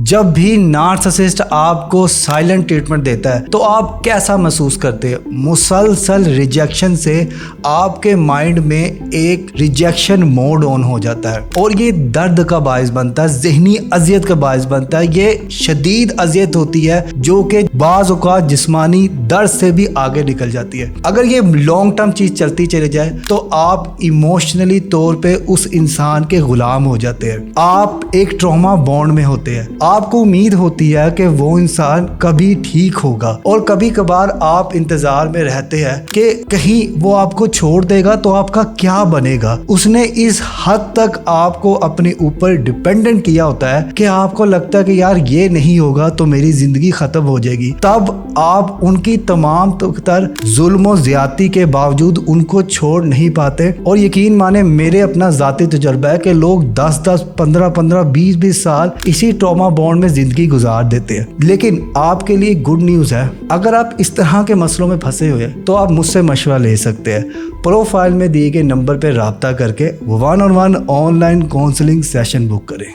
जब भी नार्सिसिस्ट आपको साइलेंट ट्रीटमेंट देता है तो आप कैसा महसूस करते हैं? मुसलसल रिजेक्शन से आपके माइंड में एक रिजेक्शन मोड ऑन हो जाता है और ये दर्द का बायस बनता है, ज़हनी अजियत का बायस बनता है। ये शदीद अजियत होती है जो कि बाज़ औक़ात जिस्मानी दर्द से भी आगे निकल जाती है। अगर ये लॉन्ग टर्म चीज़ चलती चली जाए तो आप इमोशनली तौर पे उस इंसान के गुलाम हो जाते हैं। आप एक ट्रॉमा बॉन्ड में होते हैं। आपको उम्मीद होती है कि वो इंसान कभी ठीक होगा और कभी कभार आप इंतजार में रहते हैं कि कहीं वो आपको छोड़ देगा तो आपका क्या बनेगा। उसने इस हद तक आपको अपने ऊपर डिपेंडेंट किया होता है कि आपको लगता है कि यार ये नहीं होगा तो मेरी जिंदगी खत्म हो जाएगी। तब आप उनकी तमाम तर जुल्म और ज्यादती के बावजूद उनको छोड़ नहीं पाते। और यकीन माने मेरे अपना ज़ाती तजुर्बा है कि लोग 10-10, 15-15, 20-20 साल इसी ट्रॉमा बॉन्ड में जिंदगी गुजार देते हैं। लेकिन आपके लिए गुड न्यूज़ है, अगर आप इस तरह के मसलों में फंसे हुए हैं तो आप मुझसे मशवरा ले सकते हैं। प्रोफाइल में दिए गए नंबर पर रब्ता करके 1-on-1 online counselling session book करें।